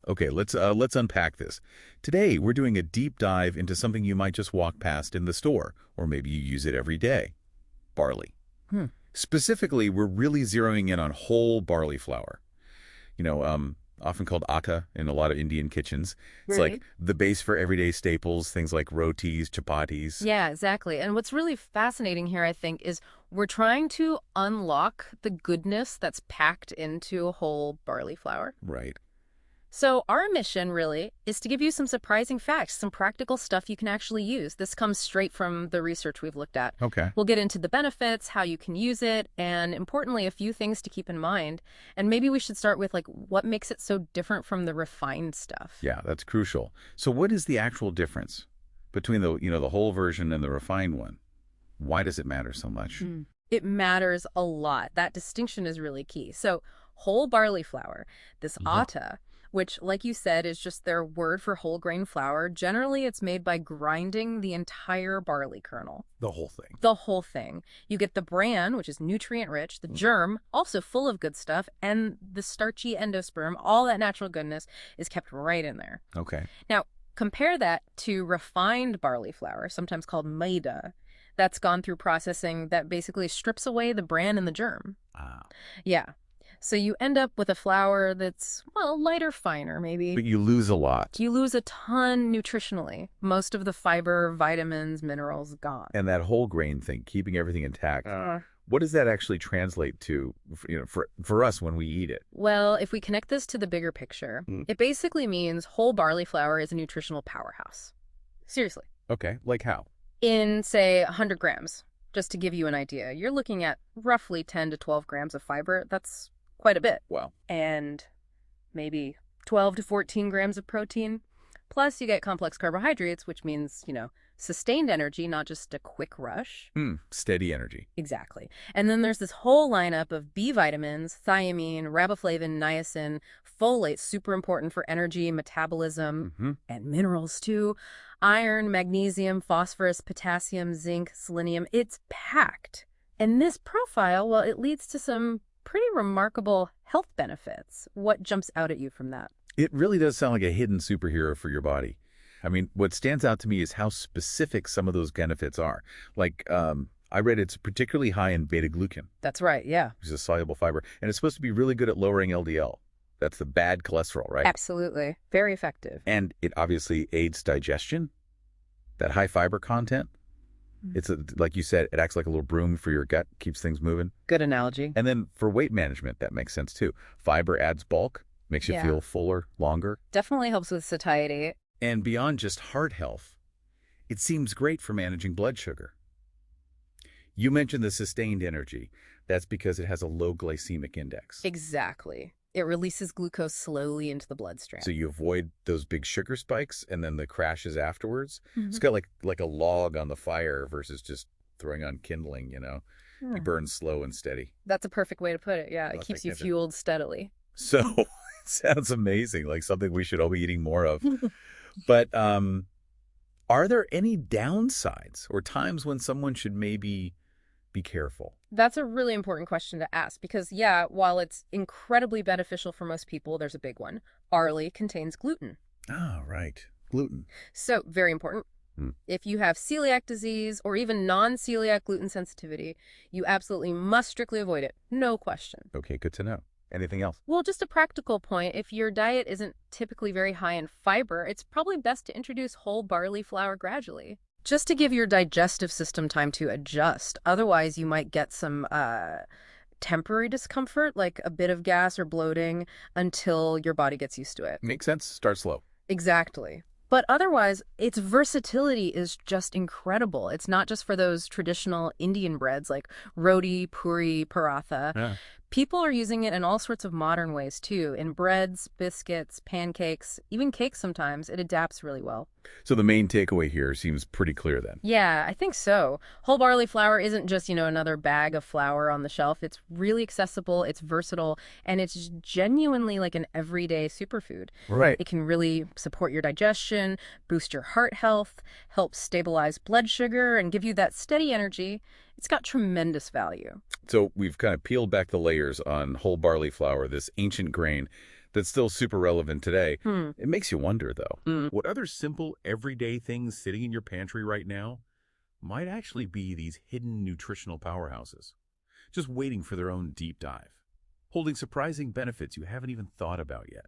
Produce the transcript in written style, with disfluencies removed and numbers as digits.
Okay, let's unpack this. Today, we're doing a deep dive into something you might just walk past in the store, or maybe you use it every day. Barley. Hmm. Specifically, we're really zeroing in on whole barley flour. You know, often called Atta in a lot of Indian kitchens. It's like Right. the base for everyday staples, things like rotis, chapatis. Yeah, exactly. And what's really fascinating here, I think, is we're trying to unlock the goodness that's packed into whole barley flour. Right. So our mission really is to give you some surprising facts, some practical stuff you can actually use. This comes straight from the research we've looked at. Okay. We'll get into the benefits, how you can use it, and importantly, a few things to keep in mind. And maybe we should start with like what makes it so different from the refined stuff. Yeah, that's crucial. So what is the actual difference between the whole version and the refined one? Why does it matter so much? It matters a lot. That distinction is really key. So whole barley flour, this Yeah. atta, which, like you said, is just their word for whole grain flour. Generally, it's made by grinding the entire barley kernel, The whole thing. the whole thing. You get the bran, which is nutrient rich, the germ, also full of good stuff, and the starchy endosperm. All that natural goodness is kept right in there. Okay. Now, compare that to refined barley flour, sometimes called Maida, that's gone through processing that basically strips away the bran and the germ. Ah. Yeah. So you end up with a flour that's, well, lighter, finer, maybe. But you lose a lot. You lose a ton nutritionally. Most of the fiber, vitamins, minerals gone. And that whole grain thing, keeping everything intact, Uh, what does that actually translate to, for us when we eat it? Well, if we connect this to the bigger picture, it basically means whole barley flour is a nutritional powerhouse. Seriously. Okay, like how? In, say, 100 grams, just to give you an idea, you're looking at roughly 10 to 12 grams of fiber. That's quite a bit. Wow. And maybe 12 to 14 grams of protein. Plus, you get complex carbohydrates, which means, sustained energy, not just a quick rush. Steady energy. Exactly. And then there's this whole lineup of B vitamins, thiamine, riboflavin, niacin, folate, super important for energy, metabolism, and minerals too. Iron, magnesium, phosphorus, potassium, zinc, selenium. It's packed. And this profile, well, it leads to some pretty remarkable health benefits. What jumps out at you from that? It really does sound like a hidden superhero for your body. I mean, what stands out to me is how specific some of those benefits are. Like, I read it's particularly high in beta-glucan, That's right, yeah. which is a soluble fiber, and it's supposed to be really good at lowering LDL. That's the bad cholesterol, right? Absolutely. Very effective. And it obviously aids digestion, that high fiber content. It's like you said, it acts like a little broom for your gut, keeps things moving. Good analogy. And then for weight management, that makes sense too. Fiber adds bulk, makes you Yeah. feel fuller, longer. Definitely helps with satiety. And beyond just heart health, it seems great for managing blood sugar. You mentioned the sustained energy. That's because it has a low glycemic index. Exactly. It releases glucose slowly into the bloodstream. So you avoid those big sugar spikes and then the crashes afterwards. Mhm. It's got like a log on the fire versus just throwing on kindling. It burns slow and steady. That's a perfect way to put it. Yeah, it Oh, keeps thank you heaven. fueled steadily. So it sounds amazing, like something we should all be eating more of. But are there any downsides or times when someone should maybe be careful? That's a really important question to ask because, yeah, while it's incredibly beneficial for most people, there's a big one. Barley contains gluten. Oh, right. Gluten. So, very important. If you have celiac disease or even non-celiac gluten sensitivity, you absolutely must strictly avoid it. No question. Okay, good to know. Anything else? Well, just a practical point, if your diet isn't typically very high in fiber, it's probably best to introduce whole barley flour gradually, just to give your digestive system time to adjust. Otherwise, you might get some temporary discomfort, like a bit of gas or bloating, until your body gets used to it. Makes sense. Start slow. Exactly. But otherwise, its versatility is just incredible. It's not just for those traditional Indian breads like roti, puri, paratha. Yeah. People are using it in all sorts of modern ways too, in breads, biscuits, pancakes, even cakes sometimes. It adapts really well. So the main takeaway here seems pretty clear then. Yeah, I think so. Whole barley flour isn't just, another bag of flour on the shelf. It's really accessible, it's versatile, and it's genuinely like an everyday superfood. Right. It can really support your digestion, boost your heart health, help stabilize blood sugar, and give you that steady energy. It's got tremendous value. So we've kind of peeled back the layers on whole barley flour, this ancient grain that's still super relevant today. Hmm. It makes you wonder, though, what other simple, everyday things sitting in your pantry right now might actually be these hidden nutritional powerhouses, just waiting for their own deep dive, holding surprising benefits you haven't even thought about yet.